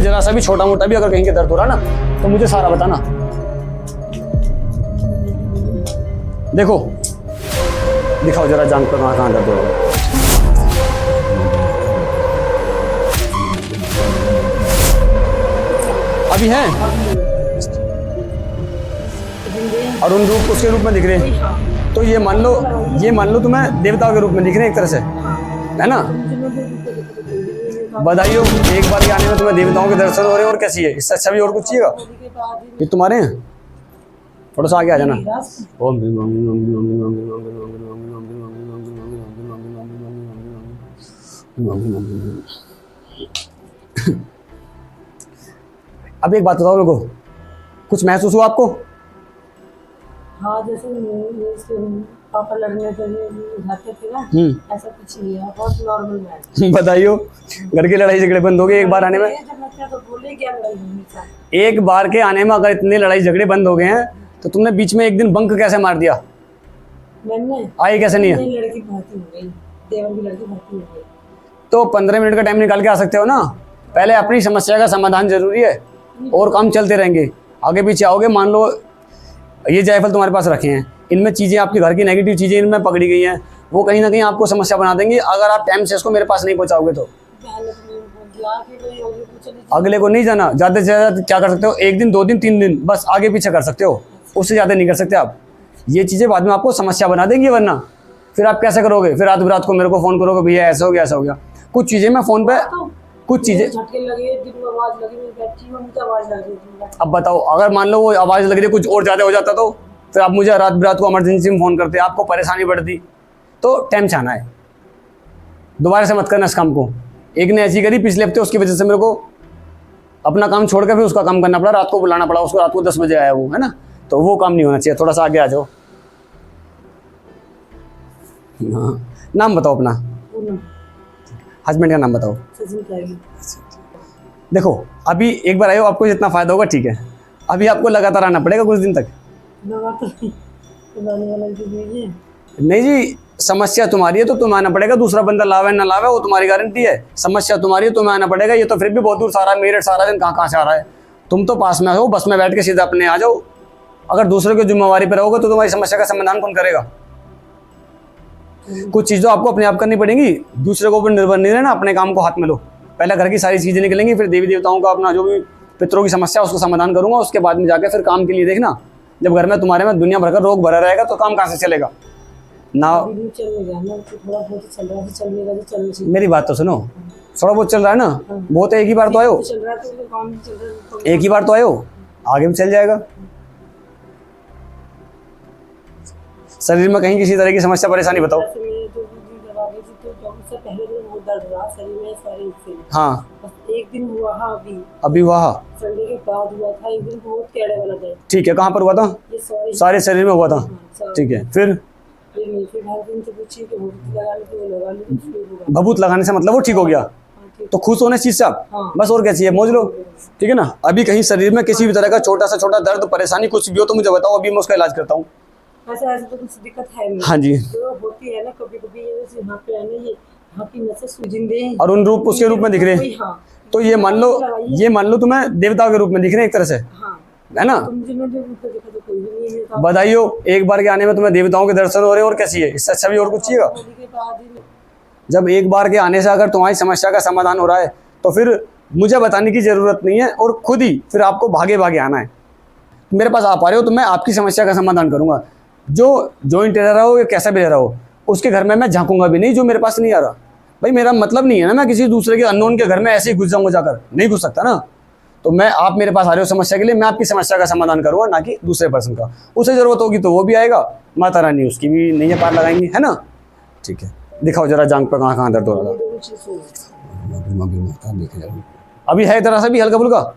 में जरा सा भी छोटा मोटा भी अगर कहीं के दर्द हो रहा ना तो मुझे सारा बताना। देखो दिखाओ जरा जान पर कहाँ दर्द हो रहा है। अभी है अरुण रूप उसके रूप में दिख रहे हैं, तो ये मान लो तुम्हें देवताओं के रूप में दिख रहे हैं एक तरह से, है ना। बधाई हो, एक बार के आने में तुम्हें देवताओं के दर्शन हो रहे हैं, और कैसी है, इससे अच्छा भी और कुछ चाहिएगा। ये तुम्हारे हैं, थोड़ा सा आगे आ जाना। ओम अब एक बात बताओ मेरे को, कुछ महसूस हुआ आपको? हाँ, जैसे पापा लड़ने जाते थे ना, ऐसा कुछ नहीं है, बहुत नॉर्मल है। बताइयो, घर के लड़ाई झगड़े बंद हो गए एक बार आने में? तो बोले क्या एक बार के आने में अगर इतने लड़ाई झगड़े बंद हो गए हैं तो तुमने बीच में एक दिन बंक कैसे मार दिया? मैंने आई कैसे नहीं है? लड़की भर्ती हो गई, देवर की लड़की भर्ती हो गई। तो 15 मिनट का टाइम निकाल के आ सकते हो ना। पहले अपनी समस्या का समाधान जरूरी है, और काम चलते रहेंगे। आगे पीछे आओगे, मान लो ये जायफल तुम्हारे पास रखे हैं, इनमें चीज़ें आपके घर की नेगेटिव चीज़ें इनमें पकड़ी गई हैं, वो कहीं ना कहीं आपको समस्या बना देंगी अगर आप टाइम से इसको मेरे पास नहीं पहुंचाओगे तो। अगले को नहीं जाना, ज़्यादा से ज़्यादा क्या कर सकते हो, 1 दिन 2 दिन 3 दिन बस आगे पीछे कर सकते हो, उससे ज़्यादा नहीं कर सकते आप। ये चीज़ें बाद में आपको समस्या बना देंगी, वरना फिर आप कैसे करोगे? फिर रात बिरात को मेरे को फ़ोन करोगे, भैया ऐसा हो गया ऐसा हो गया। कुछ चीज़ें मैं फ़ोन पे कुछ चीज़ें अब बताओ, अगर मान लो वो आवाज़ लग रही है कुछ और ज़्यादा हो जाता तो फिर आप मुझे रात बिरात को इमरजेंसी में फ़ोन करते, आपको परेशानी बढ़ती। तो टाइम से आना है, दोबारा से मत करना इस काम को। एक ने ऐसी करी पिछले हफ्ते, उसकी वजह से मेरे को अपना काम छोड़ कर फिर उसका काम करना पड़ा, रात को बुलाना पड़ा उसको, रात को 10 बजे आया वो, है ना। तो वो काम नहीं होना चाहिए। थोड़ा सा आगे आ जाओ। हाँ, नाम बताओ अपना, हस्बैंड का नाम बताओ। देखो अभी एक बार आयो, आपको जितना फायदा होगा ठीक है। अभी आपको लगातार आना पड़ेगा कुछ दिन तक। नहीं जी, समस्या तुम्हारी है तो तुम्हें आना पड़ेगा, दूसरा बंदा लावे ना लावे वो तुम्हारी गारंटी है। समस्या तुम्हारी है, तुम्हें आना पड़ेगा। ये तो फिर भी बहुत दूर सारा मेरठ, सारा दिन कहाँ से आ रहा है। तुम तो पास में हो, बस में बैठ के सीधा अपने आ जाओ। अगर दूसरे की जिम्मेवारी पर रहोगे तो तुम्हारी समस्या का समाधान कौन करेगा? कुछ चीज़ें आपको अपने आप करनी पड़ेंगी, दूसरे के ऊपर निर्भर नहीं रहना। अपने काम को हाथ में लो, पहले घर की सारी चीज़ें निकलेंगी, फिर देवी देवताओं का अपना जो भी पितरों की समस्या उसको समाधान करूंगा, उसके बाद में जाके फिर काम के लिए देखना। जब घर में तुम्हारे में दुनिया भर का रोग भरा रहेगा तो काम कहाँ से चलेगा ना। मेरी बात तो सुनो, थोड़ा बहुत चल रहा है ना, बहुत एक ही बार तो आयो, एक ही बार तो आयो, आगे भी चल जाएगा। शरीर में कहीं किसी तरह की समस्या परेशानी बताओ। हाँ, एक दिन हुआ। हाँ, अभी हुआ संडे के बाद हुआ था। एक दिन बहुत टेढ़े वाला था। ठीक है, कहाँ पर हुआ था? सारे शरीर में हुआ था। ठीक है, फिर भभूत लगाने से मतलब वो ठीक हो गया। तो खुश होने चीज से आप बस, और क्या चाहिए, मौज लो। ठीक है ना। अभी कहीं शरीर में किसी भी तरह का छोटा सा छोटा दर्द परेशानी कुछ भी हो तो मुझे बताओ, अभी मैं उसका इलाज करता हूँ। ऐसा तो कुछ दिक्कत है नहीं। हाँ जी, जो होती है ना कभी-कभी यहाँ पे है ना, ये यहाँ की नसें सूजन और उन रूप उसके रूप में दिख रहे हैं। तो ये मान लो तुम्हें देवताओं के रूप में दिख रहे हैं एक तरह से, है ना। बधाई हो, एक बार के आने में तुम्हें देवताओं के दर्शन हो रहे हैं, और कैसी है, इससे अच्छा भी और कुछ चाहिएगा। जब एक बार के आने से अगर तुम्हारी समस्या का समाधान हो रहा है तो फिर मुझे बताने की जरूरत नहीं है, और खुद ही फिर आपको भागे भागे आना है। मेरे पास आप आ रहे हो तो मैं आपकी समस्या का समाधान करूंगा। जो जॉइंट रह रहा हो या कैसा भी रह रहा हो, उसके घर में मैं झांकूंगा भी नहीं जो मेरे पास नहीं आ रहा। भाई मेरा मतलब नहीं है ना मैं किसी दूसरे के अननोन के घर में ऐसे ही घुस जाऊंगा, जाकर नहीं घुस सकता ना। तो मैं, आप मेरे पास आ रहे हो समस्या के लिए, मैं आपकी समस्या का समाधान करूंगा, ना कि दूसरे पर्सन का। उसे जरूरत होगी तो वो भी आएगा, माता रानी उसकी भी नहीं है पार लगाएंगी, है ना। ठीक है, दिखाओ जरा जांग पर कहाँ कहाँ दर्द हो रहा था। अभी है तरह से भी हल्का फुल्का।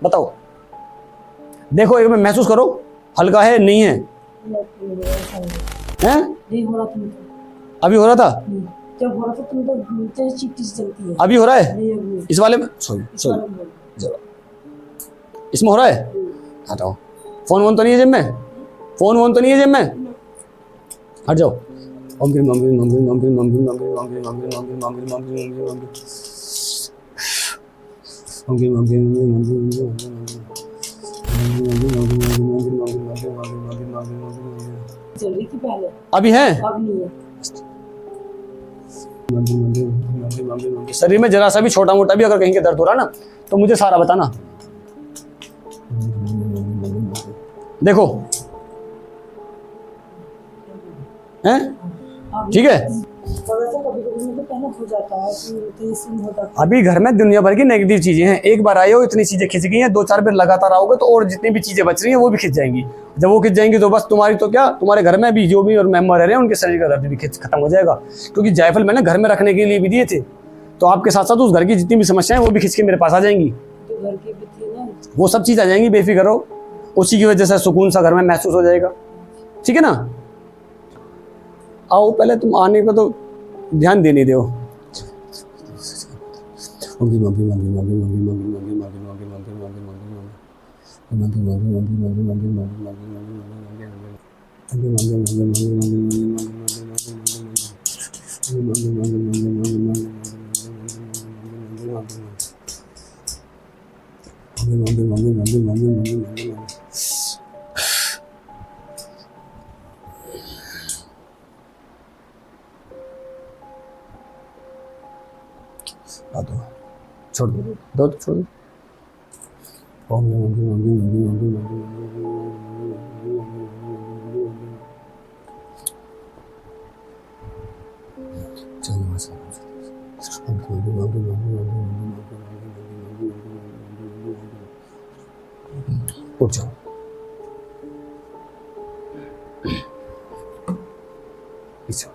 बताओ, देखो एक बार महसूस करो, हल्का है नहीं है? हैं? अभी हो रहा था, जब हो रहा था तो चिट्ठी चलती है। अभी हो रहा है इस वाले में? सॉरी, इसमें हो रहा है? हटाओ, फोन वोन तो नहीं है जिम में? फोन वोन तो नहीं है जेब में? हट जाओ। ओम क्रीम ओम क्रीम ओम क्रीम ओम क्रीम ओम क्रीम ओम क्रीम ओम क्रीम ओम क्रीम ओम क्रीम ओम क्रीम ओम क्रीम ओम क्रीम ओम क्रीम ओम क्रीम ओम क्रीम। चल रही थी पहले, अभी है? अब नहीं है। शरीर में जरा सा भी छोटा मोटा भी अगर कहीं के दर्द हो रहा ना तो मुझे सारा बताना। देखो हैं, ठीक है। थोड़ा सा कभी कभी मुझे पहले हो जाता है कि तेज सीन होता है। अभी घर में दुनिया भर की नेगेटिव चीजें हैं, एक बार आए हो इतनी चीजें खिंच गई हैं, 2-4 बार लगातार आओगे तो और जितनी भी चीजें बच रही हैं वो भी खिंच जाएंगी। जब वो खिंच जाएंगी तो बस तुम्हारी तो क्या, तुम्हारे घर में भी जो भी और मेंबर रह रहे हैं उनके शरीर का दर्द भी खत्म हो जाएगा। क्योंकि जायफल मैंने घर में रखने के लिए भी दिए थे, तो आपके साथ साथ उस घर की जितनी भी समस्याएं वो भी खिंच के मेरे पास आ जाएंगी। तो घर की भी थी ना, वो सब चीज आ जाएंगी, बेफिक्र रहो। उसी की वजह से सुकून सा घर में महसूस हो जाएगा, ठीक है ना। आओ, पहले तुम आने पर तो ध्यान देने दो। छोड़ दो, छोड़ दो। उठ जाओ। पीछे